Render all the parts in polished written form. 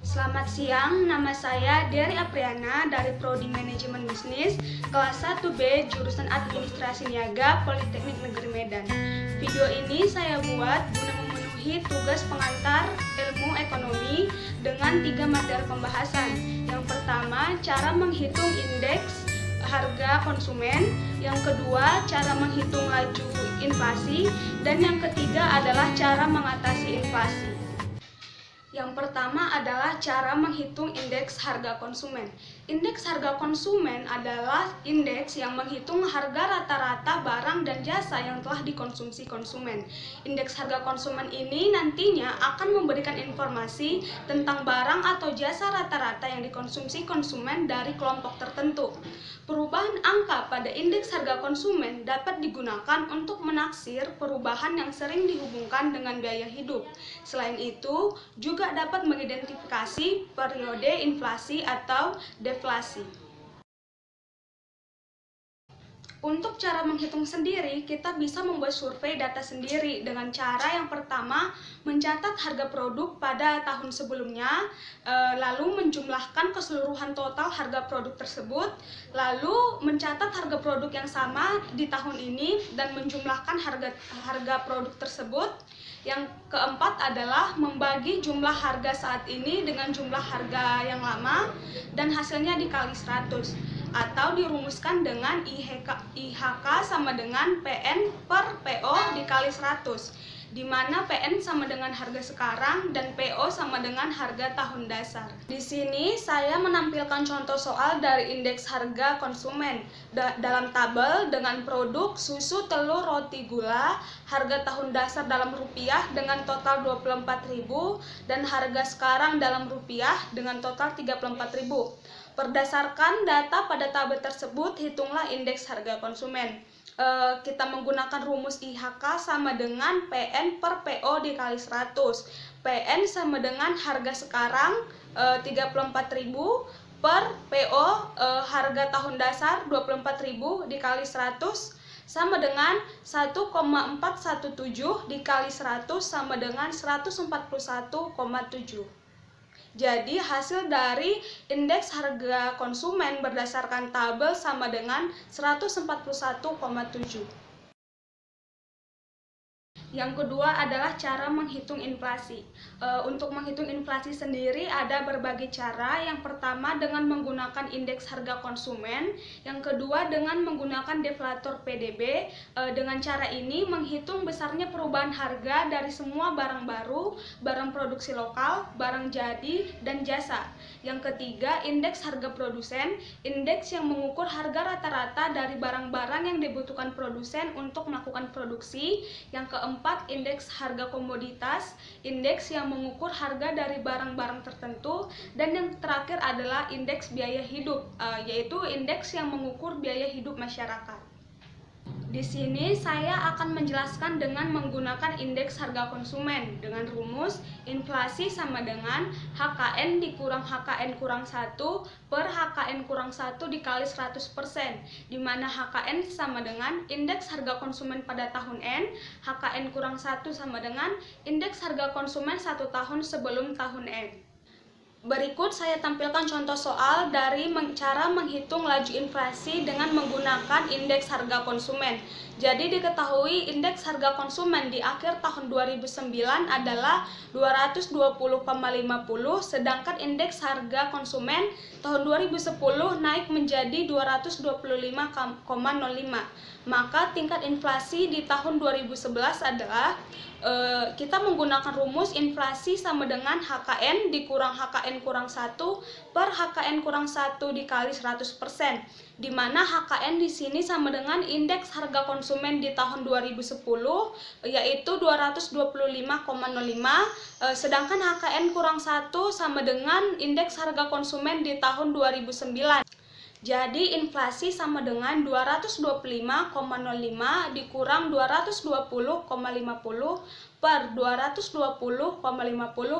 Selamat siang, nama saya Dery Apriana dari Prodi Manajemen Bisnis, kelas 1B jurusan Administrasi Niaga, Politeknik Negeri Medan. Video ini saya buat guna memenuhi tugas pengantar ilmu ekonomi dengan 3 materi pembahasan. Yang pertama, cara menghitung indeks harga konsumen, yang kedua, cara menghitung laju inflasi, dan yang ketiga adalah cara mengatasi inflasi. Yang pertama adalah cara menghitung indeks harga konsumen. Indeks harga konsumen adalah indeks yang menghitung harga rata-rata barang dan jasa yang telah dikonsumsi konsumen. Indeks harga konsumen ini nantinya akan memberikan informasi tentang barang atau jasa rata-rata yang dikonsumsi konsumen dari kelompok tertentu. Perubahan angka pada indeks harga konsumen dapat digunakan untuk menaksir perubahan yang sering dihubungkan dengan biaya hidup. Selain itu, juga dapat mengidentifikasi periode inflasi atau deflasi. Untuk cara menghitung sendiri, kita bisa membuat survei data sendiri dengan cara yang pertama, mencatat harga produk pada tahun sebelumnya, lalu menjumlahkan keseluruhan total harga produk tersebut, lalu mencatat harga produk yang sama di tahun ini dan menjumlahkan harga produk tersebut. Yang keempat adalah membagi jumlah harga saat ini dengan jumlah harga yang lama dan hasilnya dikali 100. Atau dirumuskan dengan IHK sama dengan PN per PO dikali 100, di mana PN sama dengan harga sekarang dan PO sama dengan harga tahun dasar. Di sini saya menampilkan contoh soal dari indeks harga konsumen dalam tabel dengan produk susu, telur, roti, gula, harga tahun dasar dalam rupiah dengan total 24.000 dan harga sekarang dalam rupiah dengan total 34.000. Berdasarkan data pada tabel tersebut, hitunglah indeks harga konsumen. Kita menggunakan rumus IHK sama dengan PN per PO dikali 100. PN sama dengan harga sekarang 34.000 per PO harga tahun dasar 24.000 dikali 100 sama dengan 1,417 dikali 100 sama dengan 141,7. Jadi hasil dari indeks harga konsumen berdasarkan tabel sama dengan 141,7. Yang kedua adalah cara menghitung inflasi. Untuk menghitung inflasi sendiri ada berbagai cara. Yang pertama dengan menggunakan indeks harga konsumen. Yang kedua dengan menggunakan deflator PDB. Dengan cara ini menghitung besarnya perubahan harga dari semua barang baru, barang produksi lokal, barang jadi, dan jasa. Yang ketiga, indeks harga produsen. Indeks yang mengukur harga rata-rata dari barang-barang yang dibutuhkan produsen untuk melakukan produksi. Yang keempat, indeks harga komoditas, indeks yang mengukur harga dari barang-barang tertentu, dan yang terakhir adalah indeks biaya hidup, yaitu indeks yang mengukur biaya hidup masyarakat. Di sini saya akan menjelaskan dengan menggunakan indeks harga konsumen dengan rumus inflasi sama dengan HKN dikurang HKN kurang 1 per HKN kurang 1 dikali 100%, di mana HKN sama dengan indeks harga konsumen pada tahun N, HKN kurang 1 sama dengan indeks harga konsumen 1 tahun sebelum tahun N. Berikut saya tampilkan contoh soal dari cara menghitung laju inflasi dengan menggunakan indeks harga konsumen. Jadi diketahui indeks harga konsumen di akhir tahun 2009 adalah 220,50, sedangkan indeks harga konsumen tahun 2010 naik menjadi 225,05. Maka tingkat inflasi di tahun 2011 adalah kita menggunakan rumus inflasi sama dengan HKN dikurang HKN kurang 1 per HKN kurang 1 dikali 100%, di mana HKN di sini sama dengan indeks harga konsumen di tahun 2010 yaitu 225,05, sedangkan HKN kurang 1 sama dengan indeks harga konsumen di tahun 2009. Jadi inflasi sama dengan 225,05 dikurang 220,50 per 220,50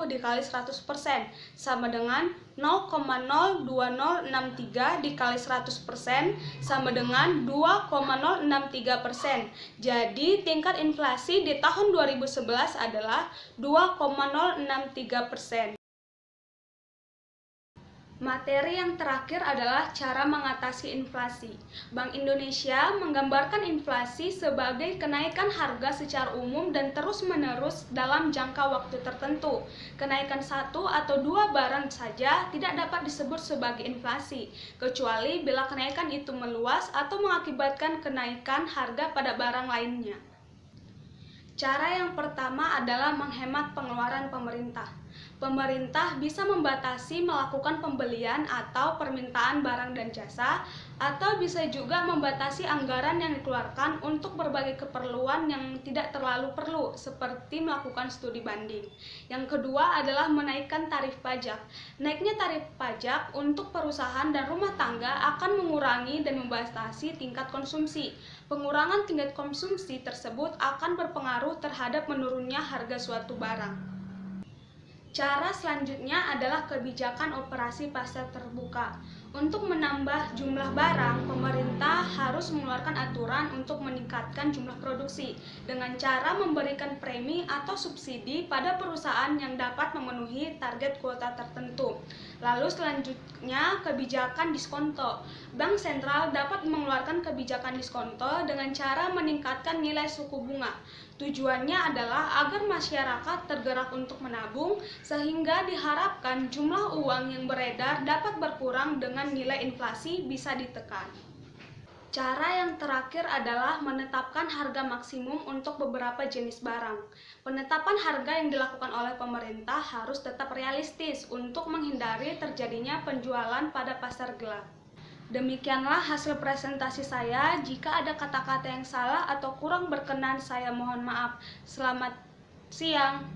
dikali 100% sama dengan 0,02063 dikali 100% sama dengan 2,063%. Jadi tingkat inflasi di tahun 2011 adalah 2,063%. Materi yang terakhir adalah cara mengatasi inflasi. Bank Indonesia menggambarkan inflasi sebagai kenaikan harga secara umum dan terus-menerus dalam jangka waktu tertentu. Kenaikan satu atau dua barang saja tidak dapat disebut sebagai inflasi, kecuali bila kenaikan itu meluas atau mengakibatkan kenaikan harga pada barang lainnya. Cara yang pertama adalah menghemat pengeluaran pemerintah. Pemerintah bisa membatasi melakukan pembelian atau permintaan barang dan jasa, atau bisa juga membatasi anggaran yang dikeluarkan untuk berbagai keperluan yang tidak terlalu perlu, seperti melakukan studi banding. Yang kedua adalah menaikkan tarif pajak. Naiknya tarif pajak untuk perusahaan dan rumah tangga akan mengurangi dan membatasi tingkat konsumsi. Pengurangan tingkat konsumsi tersebut akan berpengaruh terhadap menurunnya harga suatu barang. Cara selanjutnya adalah kebijakan operasi pasar terbuka. Untuk menambah jumlah barang, pemerintah harus mengeluarkan aturan untuk meningkatkan jumlah produksi dengan cara memberikan premi atau subsidi pada perusahaan yang dapat memenuhi target kuota tertentu. Lalu selanjutnya kebijakan diskonto. Bank sentral dapat mengeluarkan kebijakan diskonto dengan cara meningkatkan nilai suku bunga. Tujuannya adalah agar masyarakat tergerak untuk menabung, sehingga diharapkan jumlah uang yang beredar dapat berkurang dengan nilai inflasi bisa ditekan. Cara yang terakhir adalah menetapkan harga maksimum untuk beberapa jenis barang. Penetapan harga yang dilakukan oleh pemerintah harus tetap realistis untuk menghindari terjadinya penjualan pada pasar gelap. Demikianlah hasil presentasi saya. Jika ada kata-kata yang salah atau kurang berkenan, saya mohon maaf. Selamat siang.